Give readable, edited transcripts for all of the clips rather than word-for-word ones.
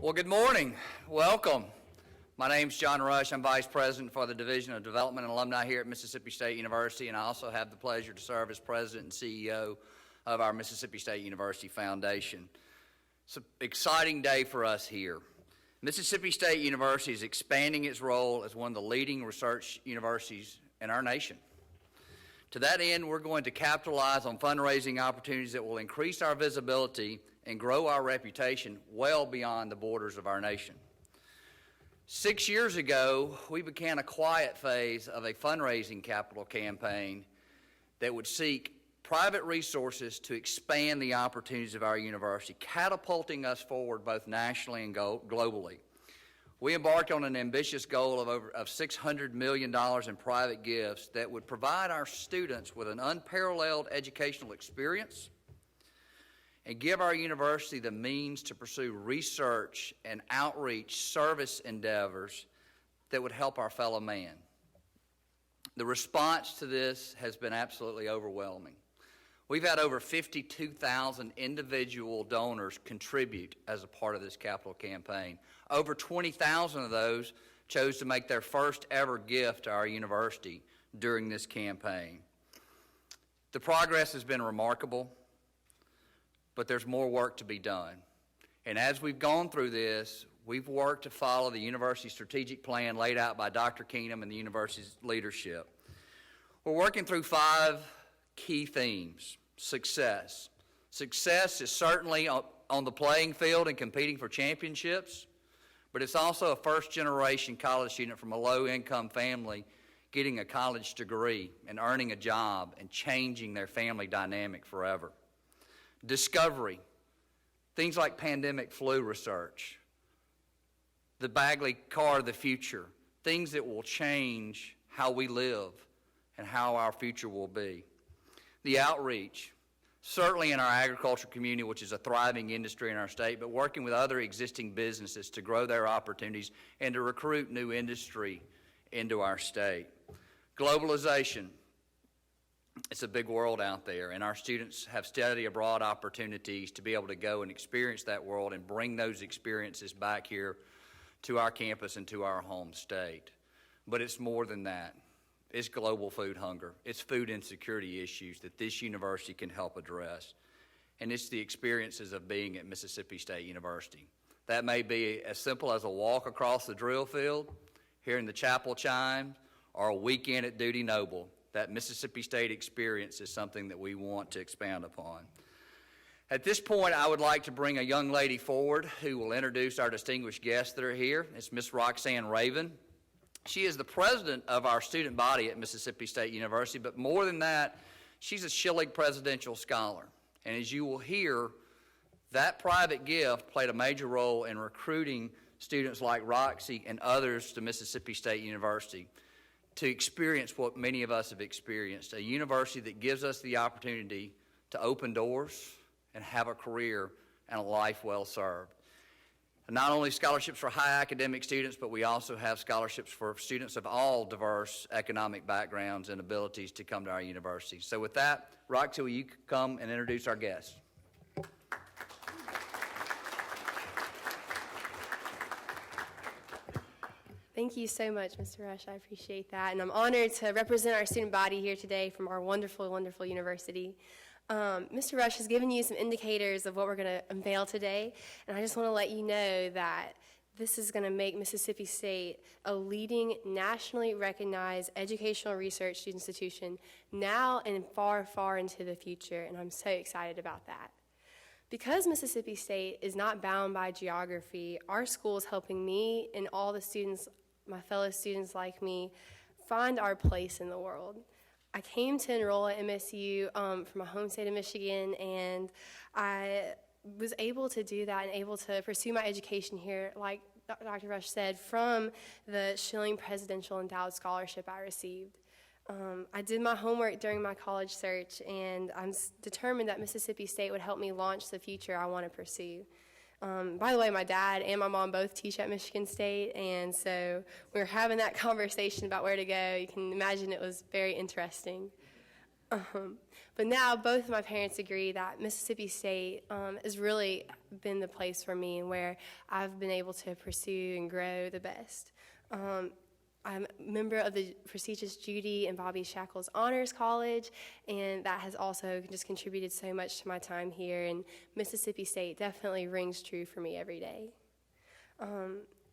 Well, good morning. Welcome. My name's John Rush. I'm Vice President for the Division of Development and Alumni here at Mississippi State University, and I also have the pleasure to serve as President and CEO of our Mississippi State University Foundation. It's an exciting day for us here. Mississippi State University is expanding its role as one of the leading research universities in our nation. To that end, we're going to capitalize on fundraising opportunities that will increase our visibility and grow our reputation well beyond the borders of our nation. 6 years ago, we began a quiet phase of a fundraising capital campaign that would seek private resources to expand the opportunities of our university, catapulting us forward both nationally and globally. We embarked on an ambitious goal of $600 million in private gifts that would provide our students with an unparalleled educational experience and give our university the means to pursue research and outreach service endeavors that would help our fellow man. The response to this has been absolutely overwhelming. We've had over 52,000 individual donors contribute as a part of this capital campaign. Over 20,000 of those chose to make their first ever gift to our university during this campaign. The progress has been remarkable, but there's more work to be done. And as we've gone through this, we've worked to follow the university's strategic plan laid out by Dr. Keenum and the university's leadership. We're working through 5 key themes. Success. Success is certainly on the playing field and competing for championships, but it's also a first-generation college student from a low-income family getting a college degree and earning a job and changing their family dynamic forever. Discovery, things like pandemic flu research, the Bagley car of the future, things that will change how we live and how our future will be. The outreach, certainly in our agriculture community, which is a thriving industry in our state, but working with other existing businesses to grow their opportunities and to recruit new industry into our state. Globalization. It's a big world out there, and our students have study abroad opportunities to be able to go and experience that world and bring those experiences back here to our campus and to our home state. But it's more than that. It's global food hunger. It's food insecurity issues that this university can help address. And it's the experiences of being at Mississippi State University. That may be as simple as a walk across the drill field, hearing the chapel chimes, or a weekend at Dudy Noble. That Mississippi State experience is something that we want to expand upon. At this point, I would like to bring a young lady forward who will introduce our distinguished guests that are here. It's Miss Roxanne Raven. She is the president of our student body at Mississippi State University, but more than that, she's a Schilling Presidential Scholar. And as you will hear, that private gift played a major role in recruiting students like Roxy and others to Mississippi State University to experience what many of us have experienced, a university that gives us the opportunity to open doors and have a career and a life well served. And not only scholarships for high academic students, but we also have scholarships for students of all diverse economic backgrounds and abilities to come to our university. So with that, Roxy, will you come and introduce our guests? Thank you so much, Mr. Rush. I appreciate that. And I'm honored to represent our student body here today from our wonderful, wonderful university. Mr. Rush has given you some indicators of what we're going to unveil today. And I just want to let you know that this is going to make Mississippi State a leading nationally recognized educational research institution now and far, far into the future. And I'm so excited about that. Because Mississippi State is not bound by geography, our school is helping me and all the students, my fellow students like me, find our place in the world. I came to enroll at MSU from my home state of Michigan, and I was able to do that and able to pursue my education here, like Dr. Rush said, from the Schilling Presidential Endowed Scholarship I received. I did my homework during my college search, and I'm determined that Mississippi State would help me launch the future I want to pursue. By the way, my dad and my mom both teach at Michigan State, and so we were having that conversation about where to go. You can imagine it was very interesting. But now both of my parents agree that Mississippi State has really been the place for me and where I've been able to pursue and grow the best. I'm a member of the prestigious Judy and Bobby Shackles Honors College, and that has also just contributed so much to my time here, and Mississippi State definitely rings true for me every day.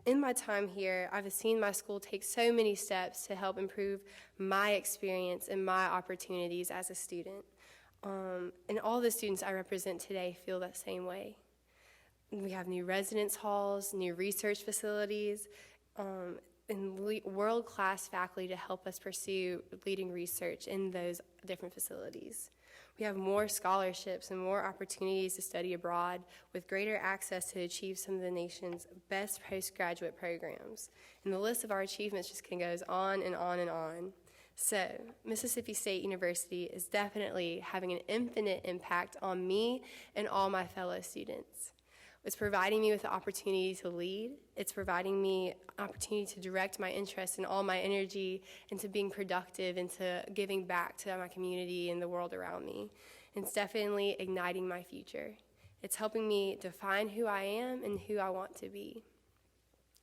In my time here, I've seen my school take so many steps to help improve my experience and my opportunities as a student. And all the students I represent today feel that same way. We have new residence halls, new research facilities, and world-class faculty to help us pursue leading research in those different facilities. We have more scholarships and more opportunities to study abroad with greater access to achieve some of the nation's best postgraduate programs. And the list of our achievements just goes on and on and on. So, Mississippi State University is definitely having an infinite impact on me and all my fellow students. It's providing me with the opportunity to lead. It's providing me an opportunity to direct my interest and all my energy into being productive and to giving back to my community and the world around me. And it's definitely igniting my future. It's helping me define who I am and who I want to be.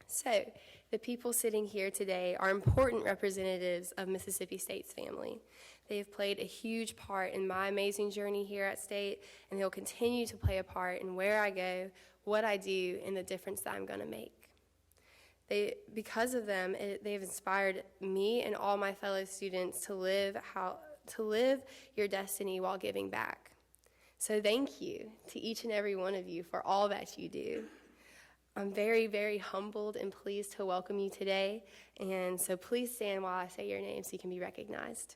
So, the people sitting here today are important representatives of Mississippi State's family. They have played a huge part in my amazing journey here at State, and they'll continue to play a part in where I go, what I do, and the difference that I'm going to make. Because of them, they've inspired me and all my fellow students to live your destiny while giving back. So thank you to each and every one of you for all that you do. I'm very, very humbled and pleased to welcome you today, and so please stand while I say your name so you can be recognized.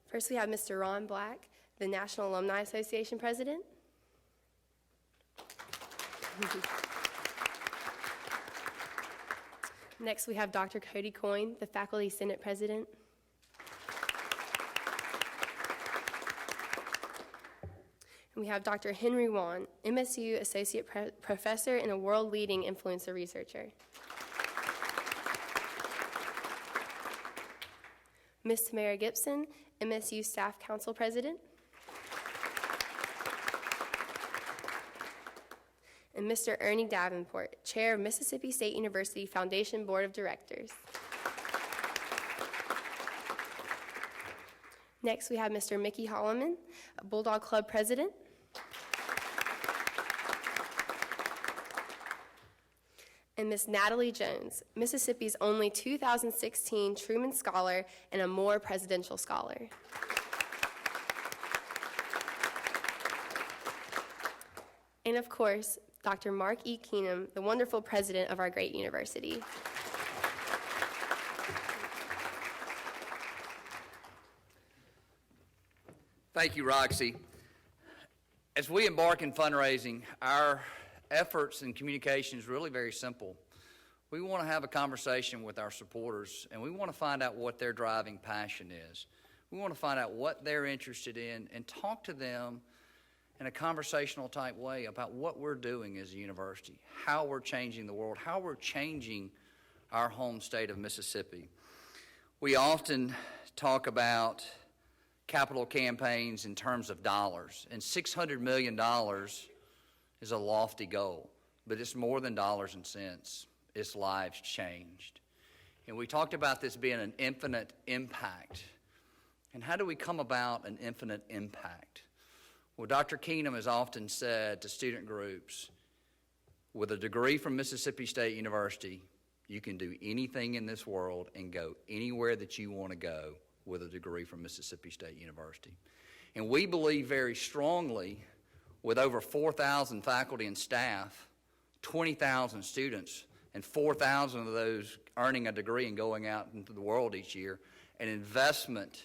First, we have Mr. Ron Black, the National Alumni Association President. Next, we have Dr. Cody Coyne, the Faculty Senate President. And we have Dr. Henry Wan, MSU Associate Professor and a world-leading influencer researcher. Ms. Tamara Gibson, MSU Staff Council President. And Mr. Ernie Davenport, Chair of Mississippi State University Foundation Board of Directors. Next, we have Mr. Mickey Holloman, Bulldog Club President. And Ms. Natalie Jones, Mississippi's only 2016 Truman Scholar and a Moore Presidential Scholar. And of course, Dr. Mark E. Keenum, the wonderful president of our great university. Thank you, Roxy. As we embark in fundraising, our efforts and communication is really very simple. We want to have a conversation with our supporters, and we want to find out what their driving passion is. We want to find out what they're interested in and talk to them in a conversational type way about what we're doing as a university, how we're changing the world, how we're changing our home state of Mississippi. We often talk about capital campaigns in terms of dollars, and $600 million is a lofty goal, but it's more than dollars and cents. It's lives changed. And we talked about this being an infinite impact. And how do we come about an infinite impact? Well, Dr. Keenum has often said to student groups, with a degree from Mississippi State University, you can do anything in this world and go anywhere that you want to go with a degree from Mississippi State University. And we believe very strongly, with over 4,000 faculty and staff, 20,000 students, and 4,000 of those earning a degree and going out into the world each year, an investment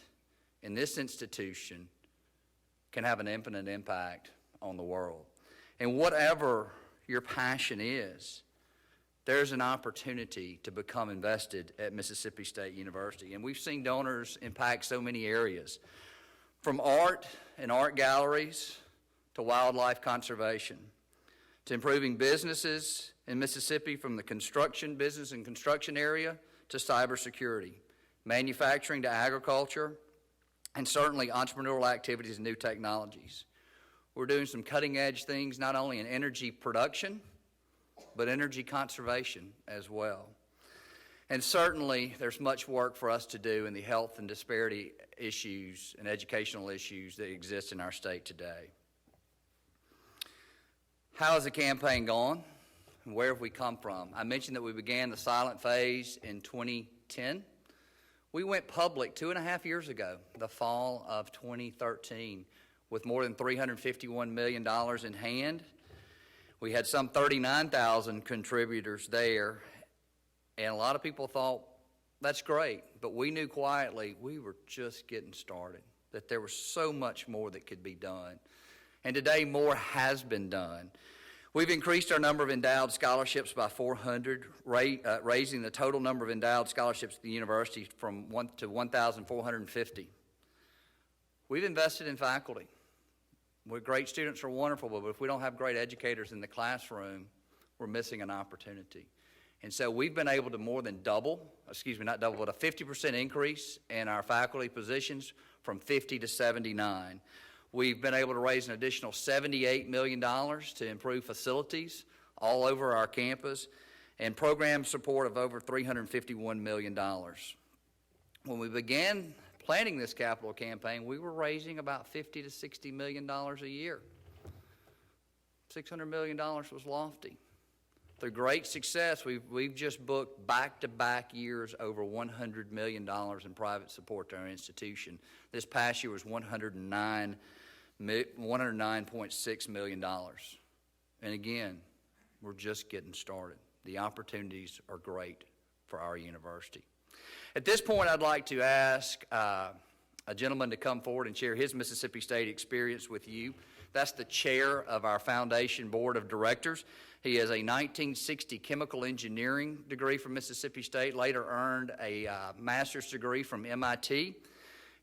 in this institution can have an infinite impact on the world. And whatever your passion is, there's an opportunity to become invested at Mississippi State University. And we've seen donors impact so many areas, from art and art galleries to wildlife conservation, to improving businesses in Mississippi from the business and construction area to cybersecurity, manufacturing to agriculture, and certainly entrepreneurial activities and new technologies. We're doing some cutting-edge things not only in energy production, but energy conservation as well. And certainly, there's much work for us to do in the health and disparity issues and educational issues that exist in our state today. How has the campaign gone? And where have we come from? I mentioned that we began the silent phase in 2010. We went public 2.5 years ago, the fall of 2013, with more than $351 million in hand. We had some 39,000 contributors there, and a lot of people thought, that's great, but we knew quietly we were just getting started, that there was so much more that could be done. And today, more has been done. We've increased our number of endowed scholarships by 400, raising the total number of endowed scholarships at the university from 1,450. We've invested in faculty. Great students are wonderful, but if we don't have great educators in the classroom, we're missing an opportunity. And so we've been able to more than double, not double, but a 50% increase in our faculty positions from 50 to 79. We've been able to raise an additional $78 million to improve facilities all over our campus and program support of over $351 million. When we began planning this capital campaign, we were raising about $50 to $60 million a year. $600 million was lofty. Through great success, we've just booked back-to-back years over $100 million in private support to our institution. This past year was $109.6 million. And again, we're just getting started. The opportunities are great for our university. At this point, I'd like to ask a gentleman to come forward and share his Mississippi State experience with you. That's the chair of our foundation board of directors. He has a 1960 chemical engineering degree from Mississippi State, later earned a master's degree from MIT,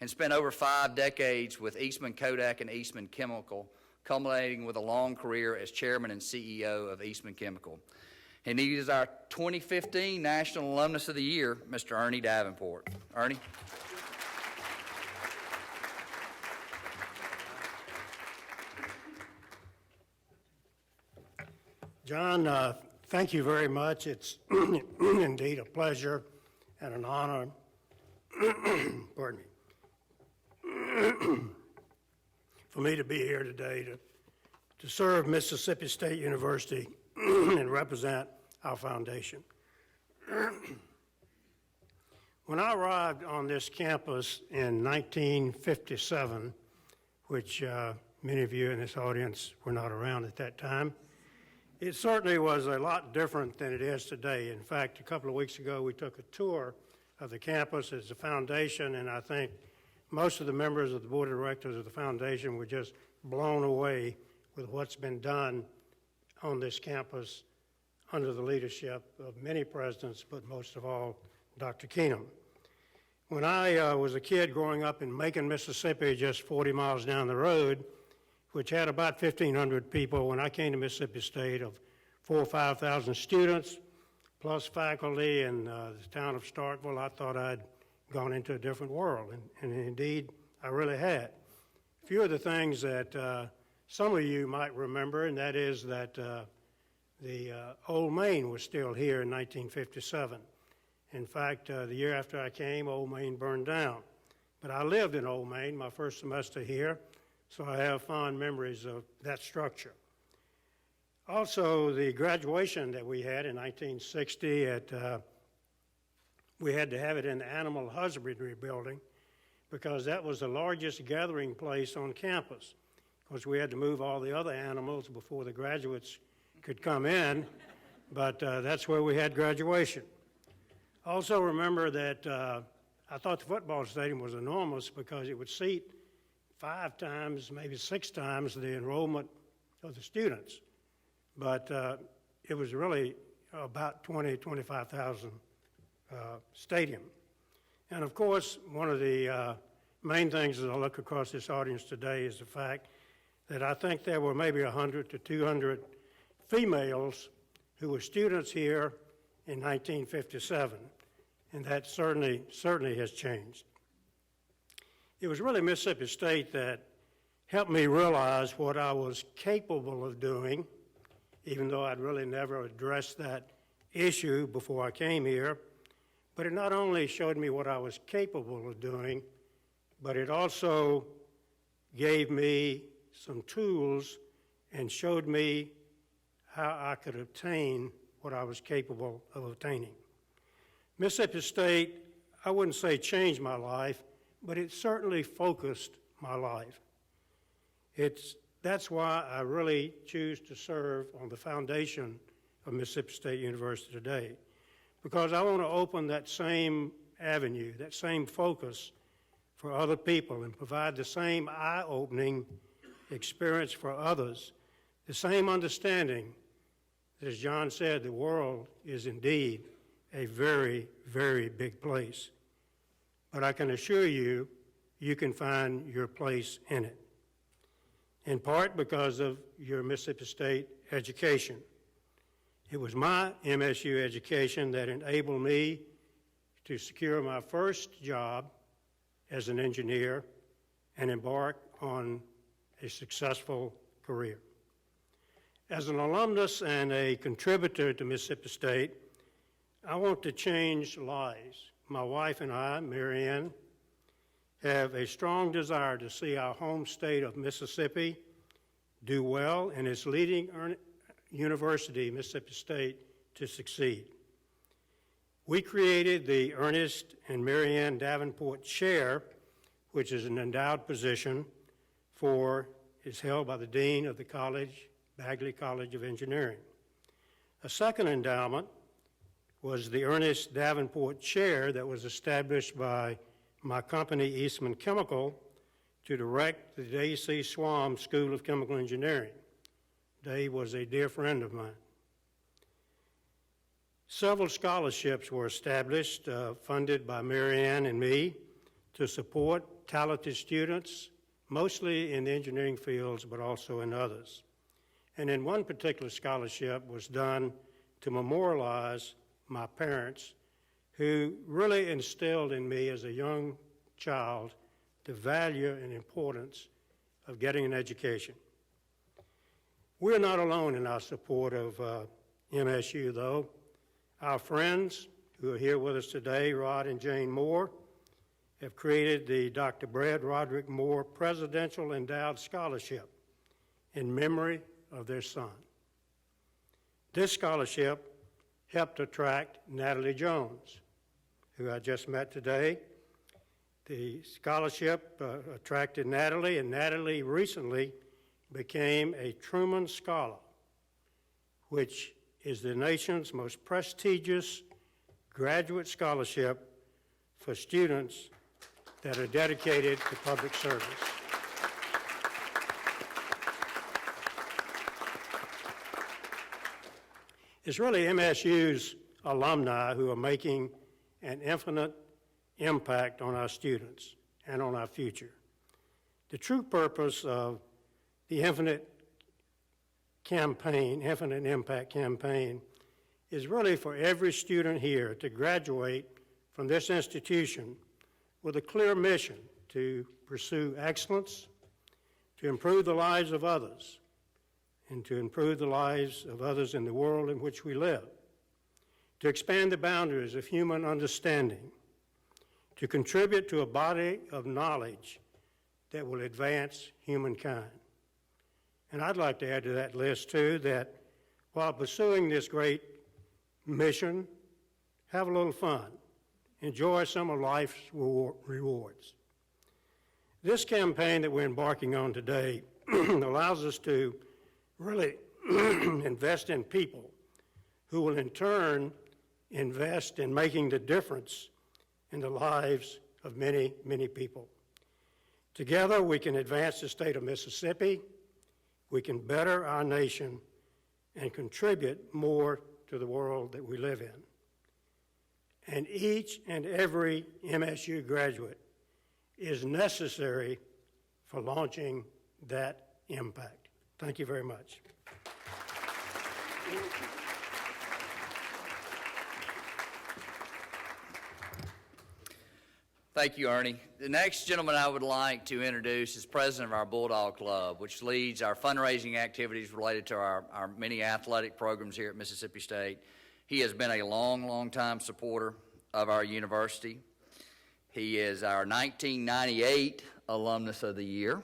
and spent over 5 decades with Eastman Kodak and Eastman Chemical, culminating with a long career as chairman and CEO of Eastman Chemical. And he is our 2015 National Alumnus of the Year, Mr. Ernie Davenport. Ernie. John, thank you very much. It's indeed a pleasure and an honor, pardon me, for me to be here today to serve Mississippi State University and represent our foundation. When I arrived on this campus in 1957, which many of you in this audience were not around at that time, it certainly was a lot different than it is today. In fact, a couple of weeks ago, we took a tour of the campus as a foundation, and I think most of the members of the board of directors of the foundation were just blown away with what's been done on this campus under the leadership of many presidents, but most of all, Dr. Keenum. When I was a kid growing up in Macon, Mississippi, just 40 miles down the road, which had about 1,500 people when I came to Mississippi State, of 4,000 or 5,000 students, plus faculty in the town of Starkville, I thought I'd gone into a different world, and indeed, I really had. A few of the things that some of you might remember, and that is that the Old Main was still here in 1957. In fact, the year after I came, Old Main burned down. But I lived in Old Main my first semester here, so I have fond memories of that structure. Also, the graduation that we had in 1960, we had to have it in the Animal Husbandry Building because that was the largest gathering place on campus. Of course, we had to move all the other animals before the graduates could come in, but that's where we had graduation. Also remember that I thought the football stadium was enormous because it would seat 5 times, maybe 6 times the enrollment of the students. But it was really about 25,000 stadium. And of course, one of the main things as I look across this audience today is the fact that I think there were maybe 100 to 200 females who were students here in 1957, and that certainly has changed. it was really Mississippi State that helped me realize what I was capable of doing, even though I'd really never addressed that issue before I came here. But it not only showed me what I was capable of doing, but it also gave me some tools and showed me how I could obtain what I was capable of obtaining. Mississippi State, I wouldn't say changed my life, but it certainly focused my life. That's why I really choose to serve on the foundation of Mississippi State University today, because I want to open that same avenue, that same focus for other people and provide the same eye-opening experience for others, the same understanding that, as John said, the world is indeed a very, very big place. But I can assure you, you can find your place in it, in part because of your Mississippi State education. It was my MSU education that enabled me to secure my first job as an engineer and embark on a successful career. As an alumnus and a contributor to Mississippi State, I want to change lives. My wife and I, Mary Ann, have a strong desire to see our home state of Mississippi do well and its leading university, Mississippi State, to succeed. We created the Ernest and Mary Ann Davenport Chair, which is an endowed position is held by the Dean of the college, Bagley College of Engineering. A second endowment was the Ernest Davenport Chair that was established by my company, Eastman Chemical, to direct the J.C. Swam School of Chemical Engineering. Dave was a dear friend of mine. Several scholarships were established, funded by Mary Ann and me, to support talented students, mostly in the engineering fields, but also in others. And in one particular scholarship was done to memorialize my parents, who really instilled in me as a young child the value and importance of getting an education. We're not alone in our support of MSU, though. Our friends who are here with us today, Rod and Jane Moore, have created the Dr. Brad Roderick Moore Presidential Endowed Scholarship in memory of their son. This scholarship helped attract Natalie Jones, who I just met today. The scholarship attracted Natalie, and Natalie recently became a Truman Scholar, which is the nation's most prestigious graduate scholarship for students that are dedicated to public service. It's really MSU's alumni who are making an infinite impact on our students and on our future. The true purpose of the Infinite Impact Campaign is really for every student here to graduate from this institution with a clear mission to pursue excellence, to improve the lives of others, and to improve the lives of others in the world in which we live, to expand the boundaries of human understanding, to contribute to a body of knowledge that will advance humankind. And I'd like to add to that list, too, that while pursuing this great mission, have a little fun. Enjoy some of life's rewards. This campaign that we're embarking on today allows us to really invest in people who will in turn invest in making the difference in the lives of many, many people. Together, we can advance the state of Mississippi, we can better our nation, and contribute more to the world that we live in. And each and every MSU graduate is necessary for launching that impact. Thank you very much. Thank you, Ernie. The next gentleman I would like to introduce is president of our Bulldog Club, which leads our fundraising activities related to our many athletic programs here at Mississippi State. He has been a long time supporter of our university. He is our 1998 Alumnus of the Year,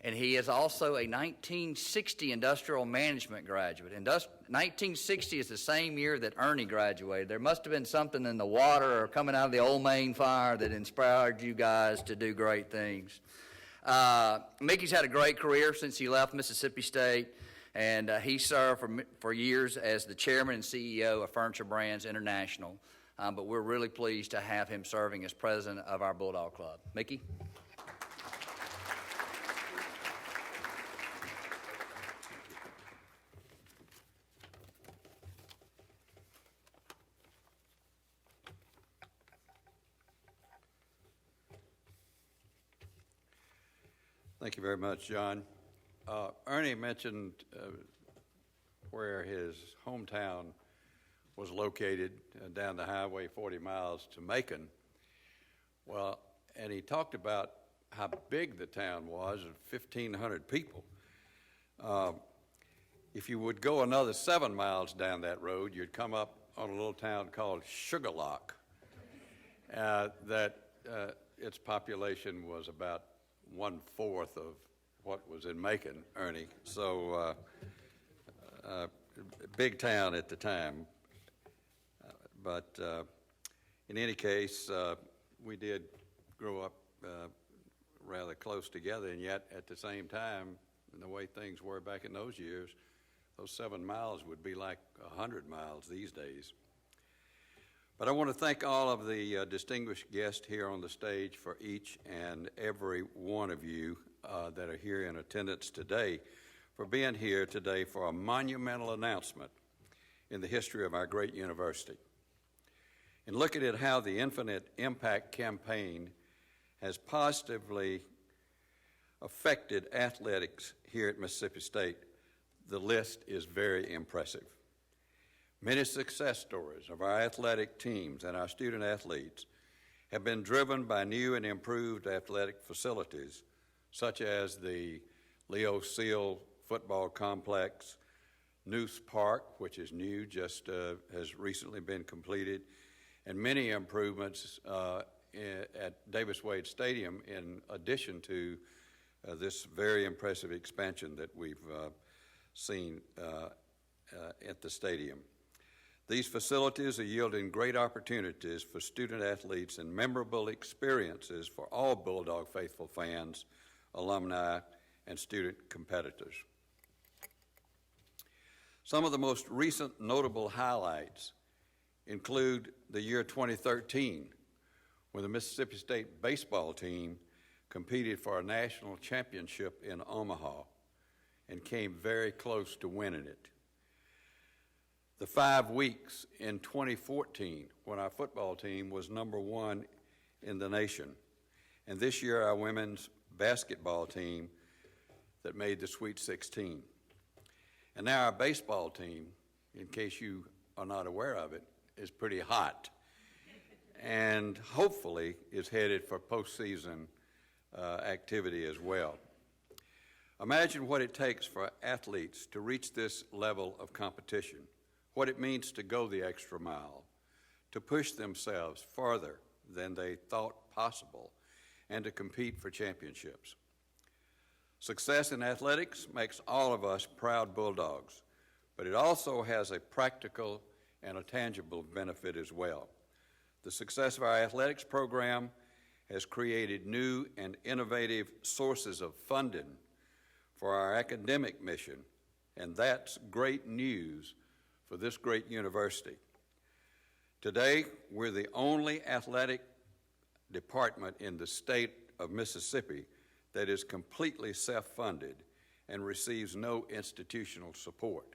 and he is also a 1960 Industrial Management graduate. 1960 is the same year that Ernie graduated. There must have been something in the water or coming out of the old Maine fire that inspired you guys to do great things. Mickey's had a great career since he left Mississippi State, and he served for years as the chairman and CEO of Furniture Brands International. But we're really pleased to have him serving as president of our Bulldog Club. Mickey? Thank you very much, John. Ernie mentioned where his hometown was located down the highway 40 miles to Macon. Well, and he talked about how big the town was, 1,500 people. If you would go another 7 miles down that road, you'd come up on a little town called Sugar Lock. Its population was about 1/4 of what was in Macon, Ernie. So big town at the time. But in any case, we did grow up rather close together, and yet at the same time, the way things were back in those years, those 7 miles would be like 100 miles these days. But I want to thank all of the distinguished guests here on the stage for each and every one of you that are here in attendance today for being here today for a monumental announcement in the history of our great university. And looking at how the Infinite Impact campaign has positively affected athletics here at Mississippi State, the list is very impressive. Many success stories of our athletic teams and our student athletes have been driven by new and improved athletic facilities, such as the Leo Seal football complex, Noose Park, which is new, just has recently been completed, and many improvements at Davis Wade Stadium in addition to this very impressive expansion that we've seen at the stadium. These facilities are yielding great opportunities for student athletes and memorable experiences for all Bulldog faithful fans, alumni, and student competitors. Some of the most recent notable highlights include the year 2013, when the Mississippi State baseball team competed for a national championship in Omaha and came very close to winning it. The 5 weeks in 2014 when our football team was #1 in the nation. And this year our women's basketball team that made the Sweet 16. And now our baseball team, in case you are not aware of it, is pretty hot and hopefully is headed for postseason activity as well. Imagine what it takes for athletes to reach this level of competition, what it means to go the extra mile, to push themselves farther than they thought possible, and to compete for championships. Success in athletics makes all of us proud Bulldogs, but it also has a practical and a tangible benefit as well. The success of our athletics program has created new and innovative sources of funding for our academic mission, and that's great news for this great university. Today, we're the only athletic department in the state of Mississippi that is completely self-funded and receives no institutional support.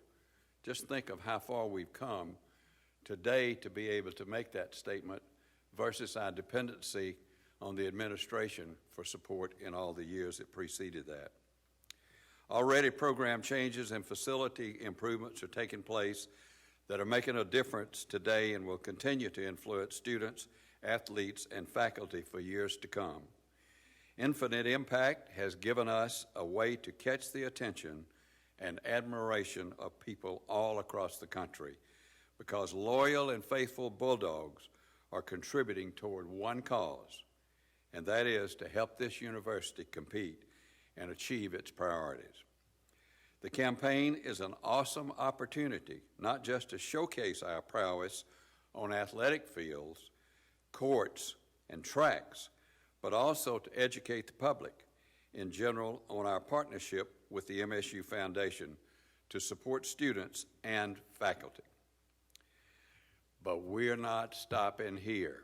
Just think of how far we've come today to be able to make that statement versus our dependency on the administration for support in all the years that preceded that. Already program changes and facility improvements are taking place that are making a difference today and will continue to influence students athletes, and faculty for years to come. Infinite Impact has given us a way to catch the attention and admiration of people all across the country because loyal and faithful Bulldogs are contributing toward one cause, and that is to help this university compete and achieve its priorities. The campaign is an awesome opportunity, not just to showcase our prowess on athletic fields, courts, and tracks, but also to educate the public in general on our partnership with the MSU Foundation to support students and faculty. But we're not stopping here.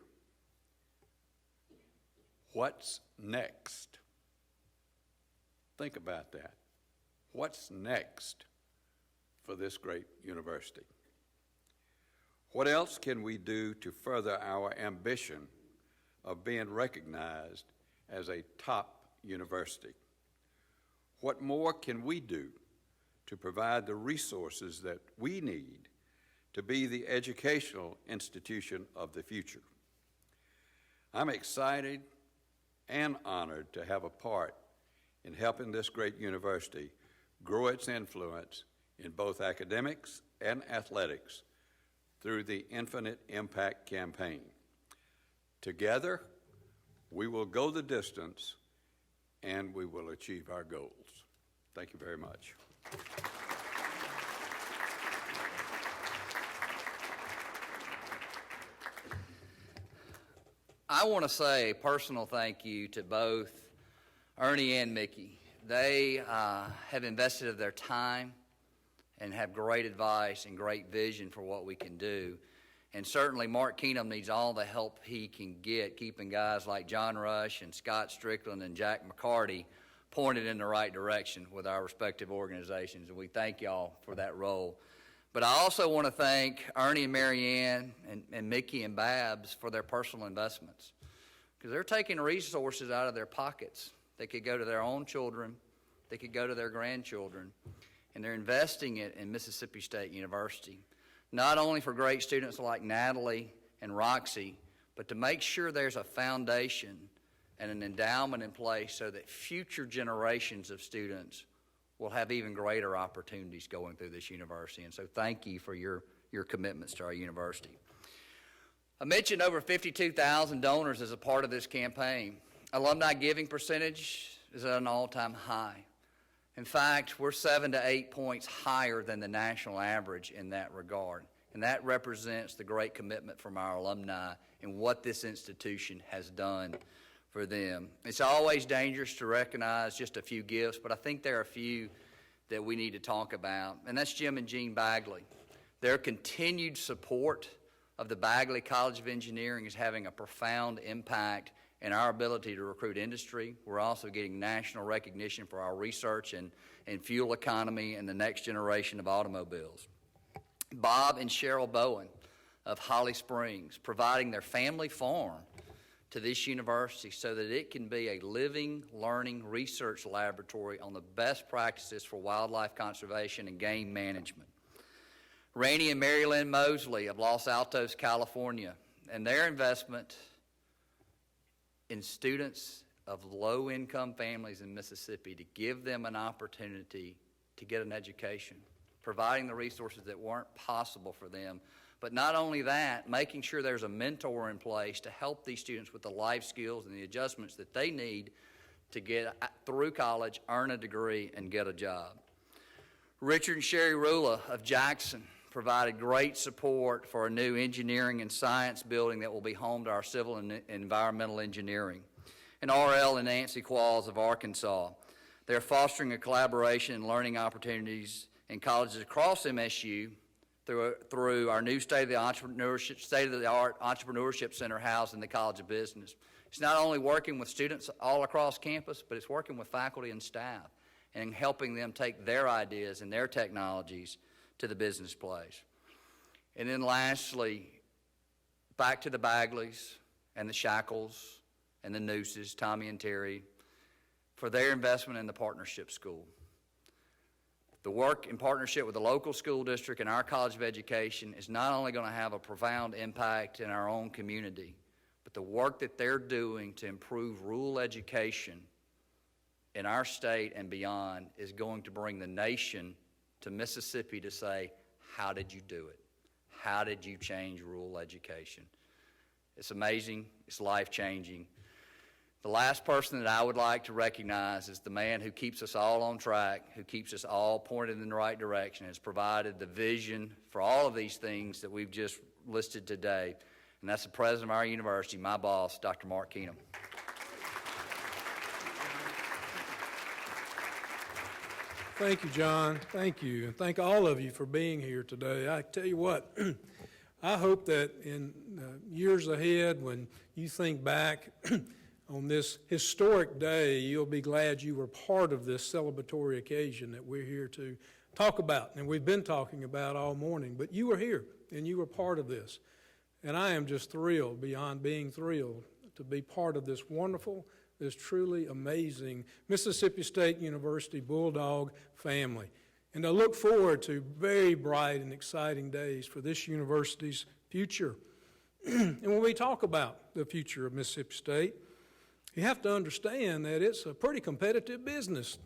What's next? Think about that. What's next for this great university? What else can we do to further our ambition of being recognized as a top university? What more can we do to provide the resources that we need to be the educational institution of the future? I'm excited and honored to have a part in helping this great university grow its influence in both academics and athletics through the Infinite Impact campaign. Together, we will go the distance and we will achieve our goals. Thank you very much. I want to say a personal thank you to both Ernie and Mickey. They have invested of their time and have great advice and great vision for what we can do. And certainly Mark Keenum needs all the help he can get, keeping guys like John Rush and Scott Strickland and Jack McCarty pointed in the right direction with our respective organizations. And we thank y'all for that role. But I also want to thank Ernie and Marianne and Mickey and Babs for their personal investments, because they're taking resources out of their pockets. They could go to their own children, they could go to their grandchildren, and they're investing it in Mississippi State University, not only for great students like Natalie and Roxy, but to make sure there's a foundation and an endowment in place so that future generations of students will have even greater opportunities going through this university. And so thank you for your commitments to our university. I mentioned over 52,000 donors as a part of this campaign. Alumni giving percentage is at an all-time high. In fact, we're 7 to 8 points higher than the national average in that regard. And that represents the great commitment from our alumni and what this institution has done for them. It's always dangerous to recognize just a few gifts, but I think there are a few that we need to talk about, and that's Jim and Jean Bagley. Their continued support of the Bagley College of Engineering is having a profound impact in our ability to recruit industry. We're also getting national recognition for our research and fuel economy and the next generation of automobiles. Bob and Cheryl Bowen of Holly Springs, providing their family farm to this university so that it can be a living, learning research laboratory on the best practices for wildlife conservation and game management. Rainey and Mary Lynn Mosley of Los Altos, California, and their investment in students of low-income families in Mississippi to give them an opportunity to get an education, providing the resources that weren't possible for them. But not only that, making sure there's a mentor in place to help these students with the life skills and the adjustments that they need to get through college, earn a degree, and get a job. Richard and Sherry Rula of Jackson provided great support for a new engineering and science building that will be home to our civil and environmental engineering. And RL and Nancy Qualls of Arkansas. They're fostering a collaboration and learning opportunities in colleges across MSU through our new state-of-the-art entrepreneurship center housed in the College of Business. It's not only working with students all across campus, but it's working with faculty and staff and helping them take their ideas and their technologies to the business place. And then lastly, back to the Bagleys and the Shackles and the Nooses, Tommy and Terry, for their investment in the partnership school. The work in partnership with the local school district and our College of Education is not only going to have a profound impact in our own community, but but the work that they're doing to improve rural education in our state and beyond is going to bring the nation to Mississippi to say, how did you do it? How did you change rural education? It's amazing. It's life-changing. The last person that I would like to recognize is the man who keeps us all on track, who keeps us all pointed in the right direction, has provided the vision for all of these things that we've just listed today, and that's the president of our university, my boss, Dr. Mark Keenum. Thank you, John. Thank you. And thank all of you for being here today. I tell you what, I hope that in years ahead, when you think back on this historic day, you'll be glad you were part of this celebratory occasion that we're here to talk about. And we've been talking about all morning, but you were here and you were part of this. And I am just thrilled, beyond being thrilled, to be part of this wonderful, this truly amazing Mississippi State University Bulldog family. And I look forward to very bright and exciting days for this university's future. And when we talk about the future of Mississippi State, you have to understand that it's a pretty competitive business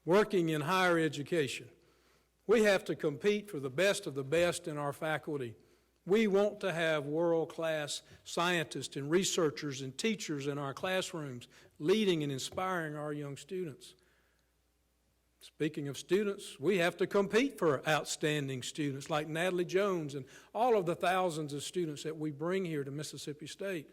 working in higher education. We have to compete for the best of the best in our faculty. We want to have world-class scientists and researchers and teachers in our classrooms leading and inspiring our young students. Speaking of students, we have to compete for outstanding students like Natalie Jones and all of the thousands of students that we bring here to Mississippi State.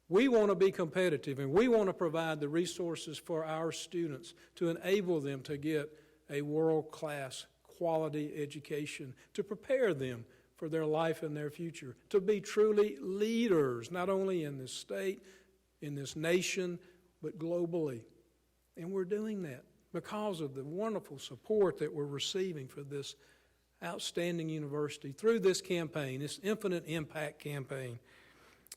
We want to be competitive, and we want to provide the resources for our students to enable them to get a world-class quality education, to prepare them for their life and their future, to be truly leaders, not only in this state, in this nation, but globally. And we're doing that because of the wonderful support that we're receiving for this outstanding university through this campaign, this Infinite Impact campaign.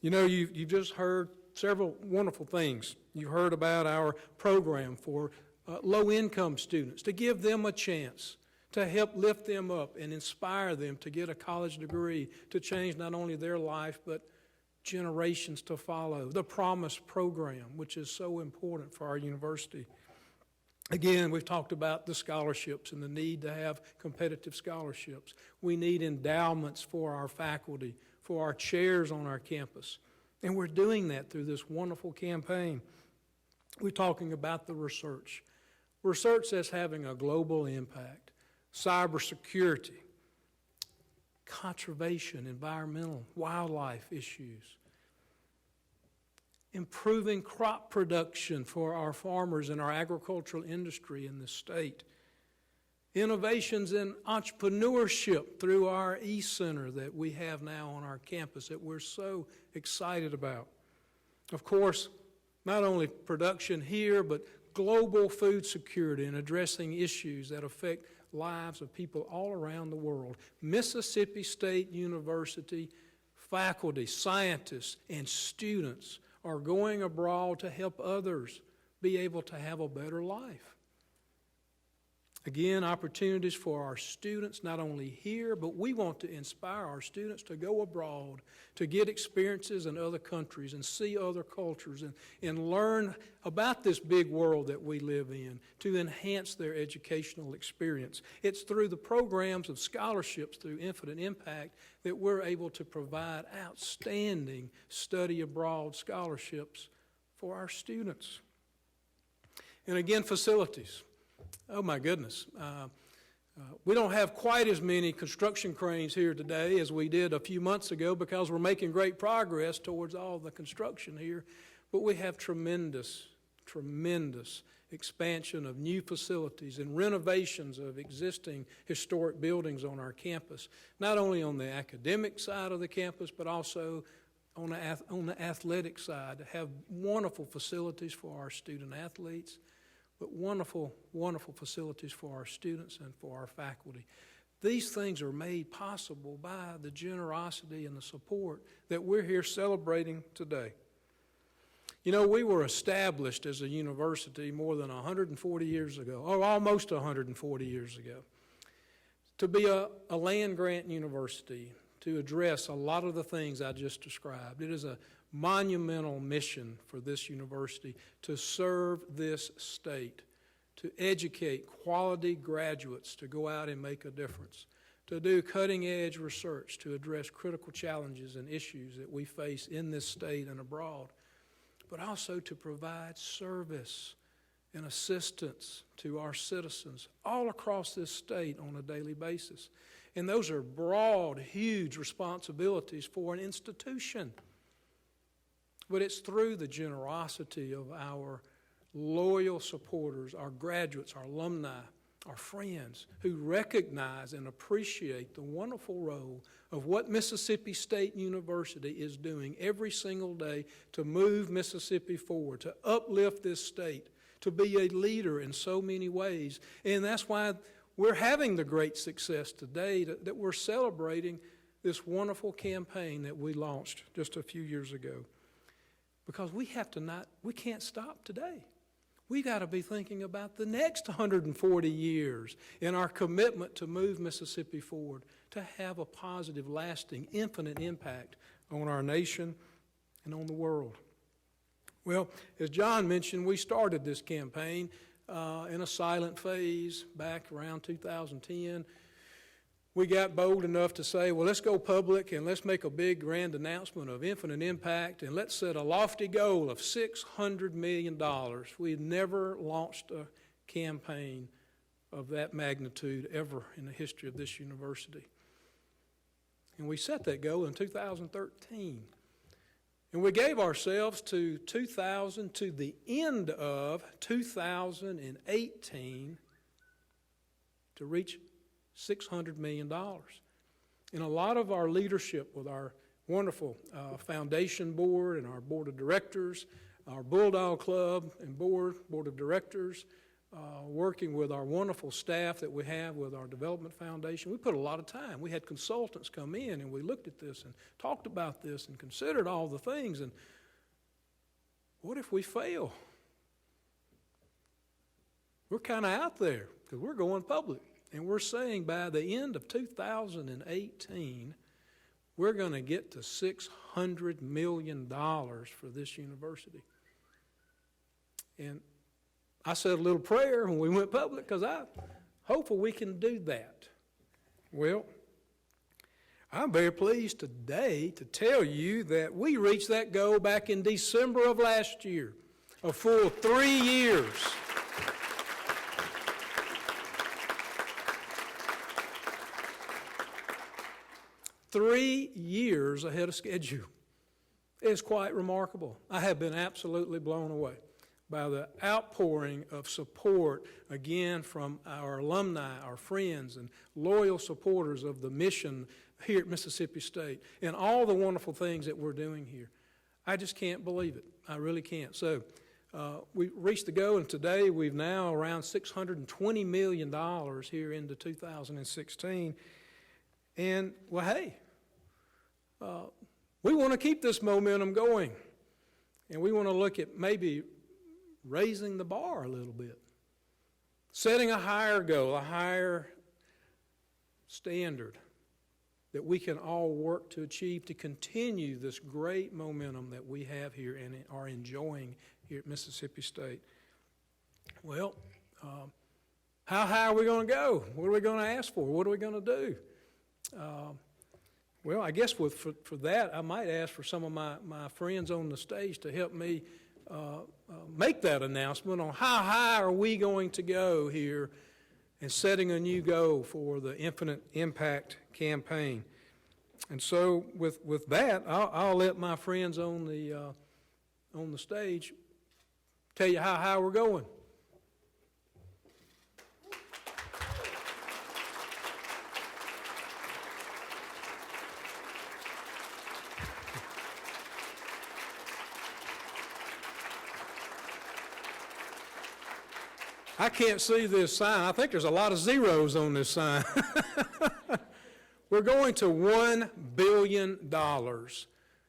You know, you've just heard several wonderful things. You heard about our program for low-income students, to give them a chance, to help lift them up and inspire them to get a college degree, to change not only their life, but generations to follow. The Promise program, which is so important for our university. Again, we've talked about the scholarships and the need to have competitive scholarships. We need endowments for our faculty, for our chairs on our campus. And we're doing that through this wonderful campaign. We're talking about the research that's having a global impact, cybersecurity, conservation, environmental, wildlife issues, improving crop production for our farmers and our agricultural industry in the state, innovations in entrepreneurship through our e-center that we have now on our campus that we're so excited about. Of course, not only production here, but global food security and addressing issues that affect lives of people all around the world. Mississippi State University faculty, scientists, and students are going abroad to help others be able to have a better life. Again, opportunities for our students, not only here, but we want to inspire our students to go abroad, to get experiences in other countries and see other cultures and learn about this big world that we live in, to enhance their educational experience. It's through the programs of scholarships through Infinite Impact that we're able to provide outstanding study abroad scholarships for our students. And again, facilities. Oh my goodness. We don't have quite as many construction cranes here today as we did a few months ago because we're making great progress towards all the construction here. But we have tremendous expansion of new facilities and renovations of existing historic buildings on our campus, not only on the academic side of the campus, but also on the athletic side, to have wonderful facilities for our student athletes, but wonderful facilities for our students and for our faculty. These things are made possible by the generosity and the support that we're here celebrating today. You know, we were established as a university more than 140 years ago, or almost 140 years ago, to be a land-grant university to address a lot of the things I just described. It is a monumental mission for this university to serve this state, to educate quality graduates to go out and make a difference, to do cutting-edge research to address critical challenges and issues that we face in this state and abroad, but also to provide service and assistance to our citizens all across this state on a daily basis. And those are broad, huge responsibilities for an institution. But it's through the generosity of our loyal supporters, our graduates, our alumni, our friends, who recognize and appreciate the wonderful role of what Mississippi State University is doing every single day to move Mississippi forward, to uplift this state, to be a leader in so many ways. And that's why we're having the great success today, that we're celebrating this wonderful campaign that we launched just a few years ago. Because we can't stop today. We got to be thinking about the next 140 years in our commitment to move Mississippi forward, to have a positive, lasting, infinite impact on our nation and on the world. Well, as John mentioned, we started this campaign in a silent phase back around 2010. We got bold enough to say, well, let's go public and let's make a big grand announcement of infinite impact, and let's set a lofty goal of $600 million. We had never launched a campaign of that magnitude ever in the history of this university. And we set that goal in 2013. And we gave ourselves to the end of 2018 to reach $600 million. And a lot of our leadership with our wonderful foundation board and our board of directors, our Bulldog Club and board of directors, working with our wonderful staff that we have with our development foundation. We put a lot of time. We had consultants come in and we looked at this and talked about this and considered all the things. And what if we fail? We're kind of out there because we're going public. And we're saying by the end of 2018, we're going to get to $600 million for this university. And I said a little prayer when we went public because I'm hopeful we can do that. Well, I'm very pleased today to tell you that we reached that goal back in December of last year, a full 3 years. 3 years ahead of schedule. It's quite remarkable. I have been absolutely blown away by the outpouring of support, again, from our alumni, our friends, and loyal supporters of the mission here at Mississippi State, and all the wonderful things that we're doing here. I just can't believe it. I really can't. So we reached the goal, and today we've now around $620 million here into 2016. And, well, hey, we want to keep this momentum going, and we want to look at maybe raising the bar a little bit, setting a higher goal, a higher standard that we can all work to achieve to continue this great momentum that we have here and are enjoying here at Mississippi State. Well, how high are we going to go? What are we going to ask for? What are we going to do? Well, I guess for that, I might ask for some of my friends on the stage to help me make that announcement on how high are we going to go here and setting a new goal for the Infinite Impact campaign. And so with that, I'll let my friends on the stage tell you how high we're going. I can't see this sign. I think there's a lot of zeros on this sign. We're going to $1 billion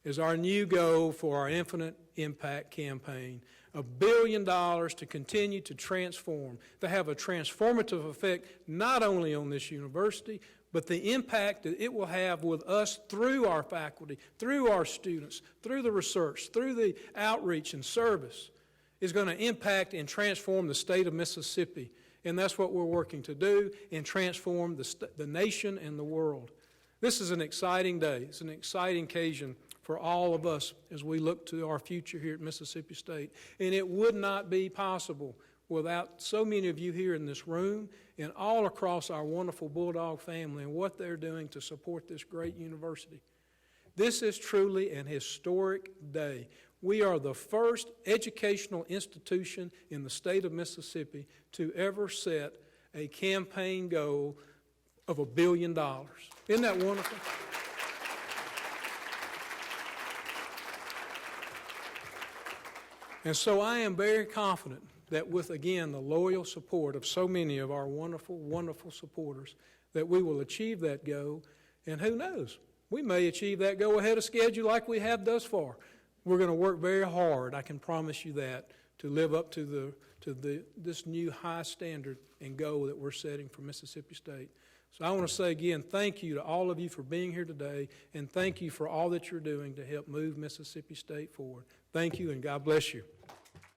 is our new goal for our Infinite Impact campaign. $1 billion to continue to transform, to have a transformative effect not only on this university, but the impact that it will have with us through our faculty, through our students, through the research, through the outreach and service is going to impact and transform the state of Mississippi. And that's what we're working to do, and transform the nation and the world. This is an exciting day. It's an exciting occasion for all of us as we look to our future here at Mississippi State. And it would not be possible without so many of you here in this room and all across our wonderful Bulldog family and what they're doing to support this great university. This is truly an historic day. We are the first educational institution in the state of Mississippi to ever set a campaign goal of $1 billion. Isn't that wonderful? And so I am very confident that with, again, the loyal support of so many of our wonderful, wonderful supporters, that we will achieve that goal. And who knows, we may achieve that goal ahead of schedule like we have thus far. We're going to work very hard, I can promise you that, to live up to this new high standard and goal that we're setting for Mississippi State. So I want to say again, thank you to all of you for being here today, and thank you for all that you're doing to help move Mississippi State forward. Thank you, and God bless you.